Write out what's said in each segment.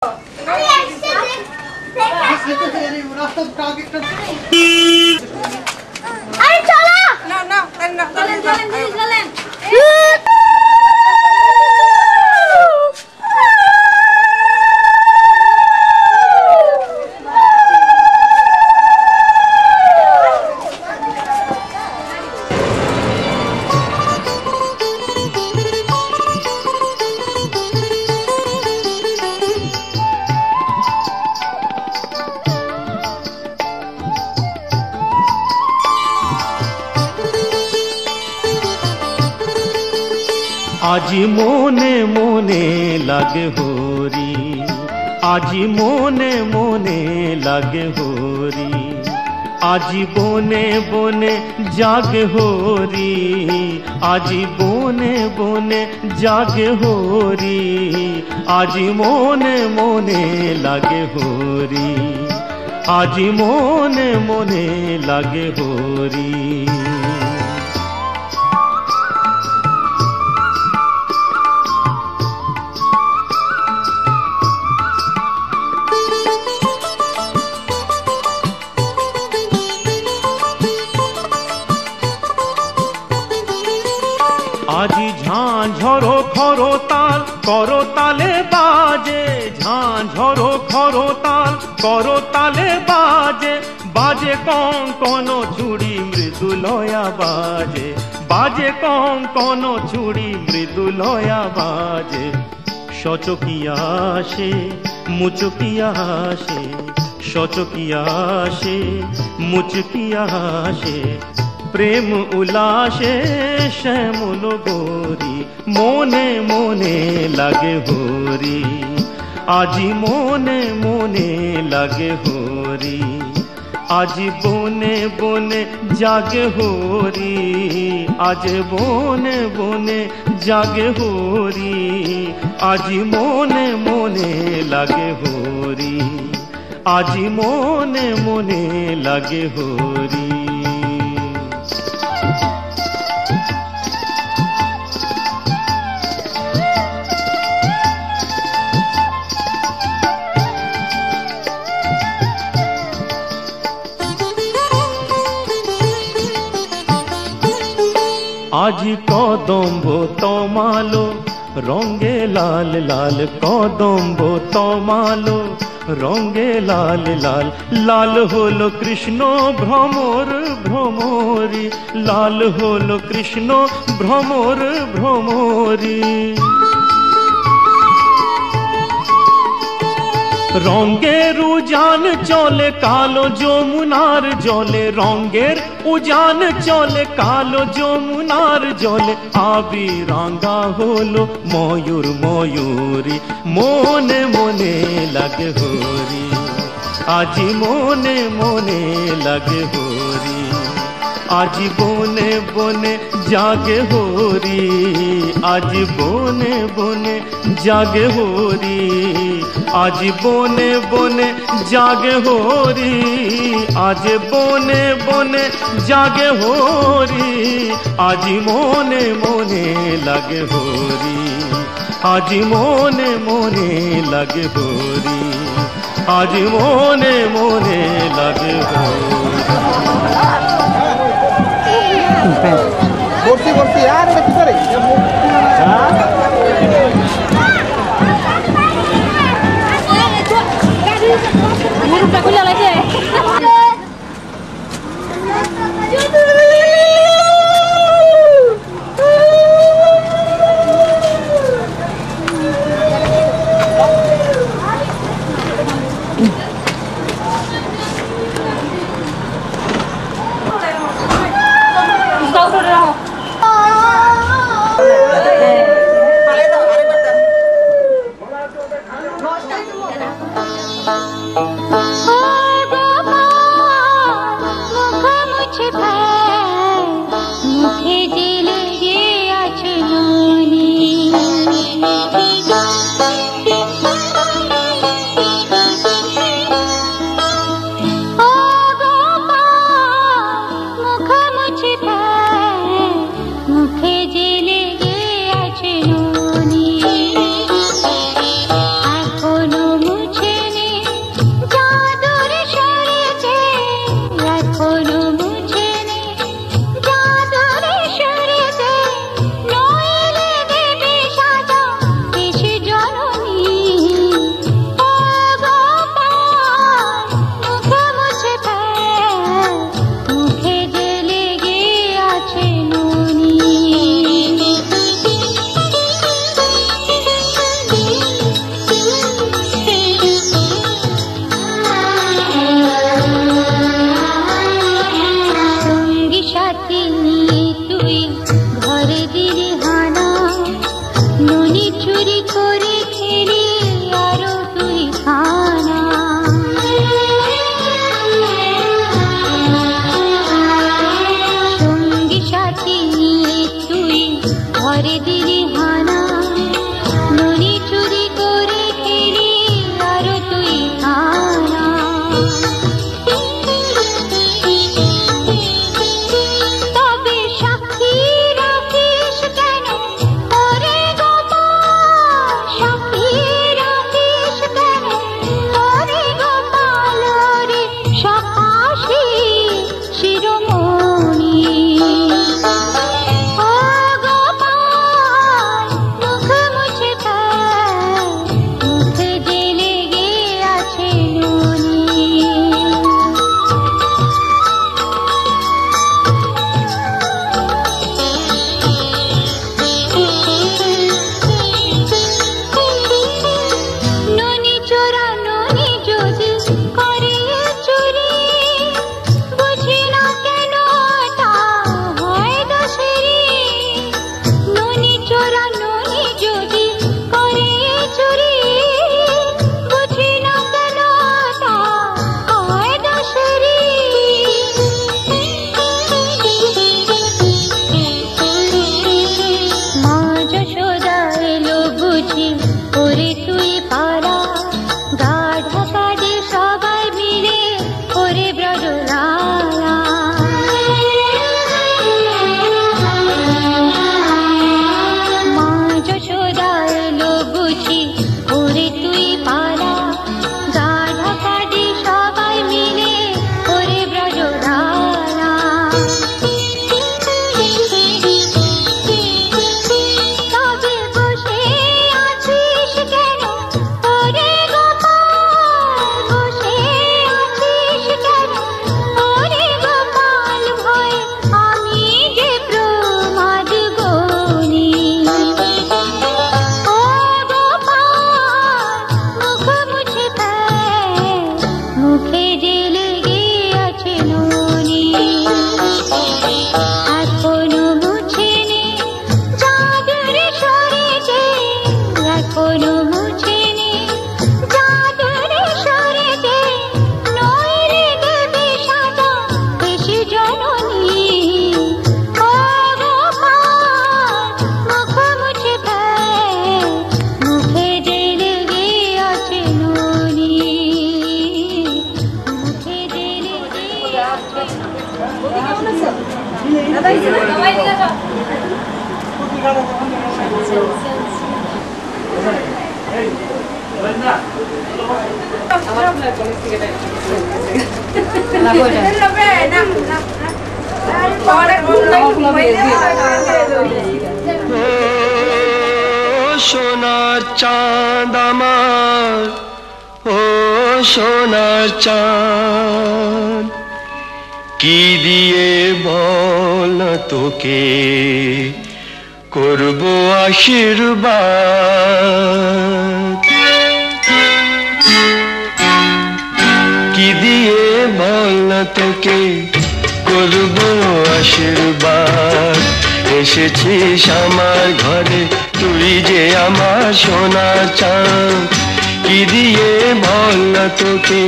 আরে চলো না না না চলেন চলেন চলেন আজি মনে মনে লাগে হরি, আজি মনে মনে লাগে হরি, আজি বনে বনে জাগে হরি, আজি বনে বনে জাগে হরি, আজি মনে মনে লাগে হরি, আজি মনে মনে লাগে হরি। আজি ঝাঁঝরো খরতাল করতালে বাজে, ঝাঁঝরো খরতাল করতালে বাজে, বাজে কঙ্কন চুড়ি মৃদুলয়া বাজে, বাজে কঙ্কন চুড়ি মৃদুলয়া বাজে। সচকিয়া আসে মুচকিয়া আসে, সচকিয়া আসে মুচকিয়া আসে, প্রেম উল্লাসে শ্যামল গোরি, মনে মনে লাগে হরি, আজি মনে মনে লাগে হরি, আজি বনে বনে জাগে হরি, আজ বনে বনে জাগে হরি, আজি মনে মনে লাগে হরি, আজি মনে মনে লাগে হরি। আজি কদম্ব তমালো রঙে লাল লাল, কদম্ব তমালো রঙে লাল লাল, লাল হলো কৃষ্ণ ভ্রমর ভ্রমরি, লাল হলো কৃষ্ণ ভ্রমর ভ্রমরি। রঙের উজান চলে কালো যমুনার জলে, রঙের উজান চলে কালো যমুনার জলে, আবি রাঙ্গা হলো ময়ূর ময়ূরী, মনে মনে লাগে হরি, আজি মনে মনে লাগে হরি, আজি বনে বনে জাগে হরি, আজি বনে বনে জাগে হরি, আজি বনে বনে জাগে হরি, আজ বনে বনে জাগে হরি, আজি মনে মনে লাগে হরি, আজি মনে মনে লাগে হরি, আজি মনে মনে লাগে হরি। বর্তি বর্তি আর এটা কি করে মুরুটা খুলে লাগে কোনো সবাই দিকে যাও সোনার চাঁদ আমার, ও সোনার চাঁদ, কি দিয়ে বল না তোকে করব আশীর্বাদ, কি দিয়ে বল না তোকে করব আশীর্বাদ। এসেছিস আমার ঘরে তুই যে আমার সোনা চাঁদ, কি দিয়ে বল না তোকে।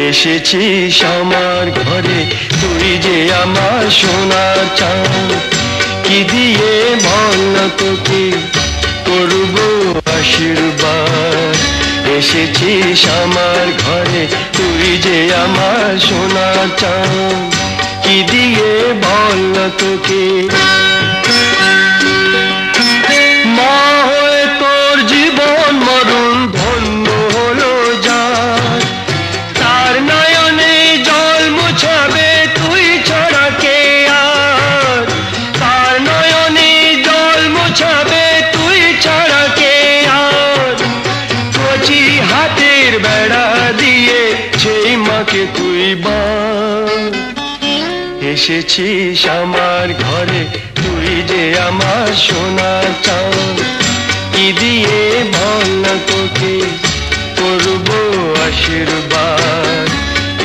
এসেছিস আমার ঘরে তুই যে আমার সোনা চাঁদ, কি দিয়ে বল না তোকে করব আশীর্বাদ। এসেছিস আমার ঘরে তুই যে আমার সোনা চাঁদ, কি দিয়ে বল না তোকে। মা হয়ে তোর জীবন মরণ ধন্য হলো যার, তার নয়নে জল মুছাবে তুই ছাড়া কে আর, তার নয়নে জল মুছাবে তুই ছাড়া কে আর। কচি হাতের বেড়া দিয়ে সেই মাকে তুই বাঁধ। এসেছিস আমার ঘরে তুই যে আমার সোনা চাঁদ, কি দিয়ে বল না তোকে করব আশীর্বাদ।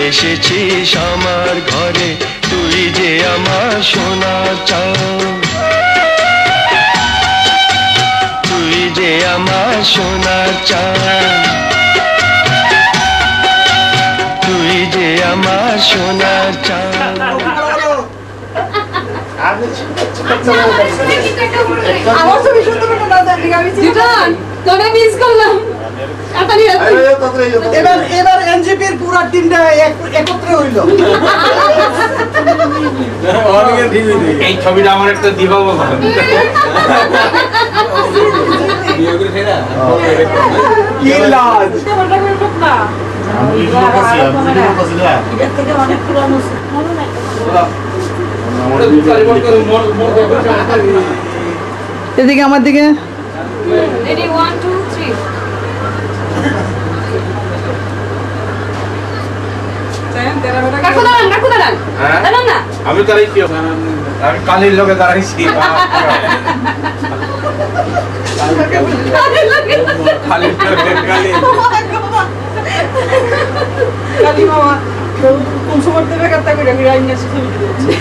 এসেছিস আমার ঘরে তুই যে আমার সোনা চাঁদ, তুই যে আমার সোনা চাঁদ, তুই যে আমার সোনা চাঁদ। আমার ছবি শুনতে পেতো না, আমি তোরা মিস করলাম। এবার এনজিপির পুরো টিমটা একত্রে হইল। এই ছবিটা আমার একটা দিবা বাবা কি লাজ এদিকে আমার দিকে রেডি 1 2 3 কাকু দাঁড়ান না। আমি তার আমি কালির লোকে দাঁড়াইছি কালী মামা কোন সময় দেবে কথা কইরা আমি রাইনা ছবি দিচ্ছি।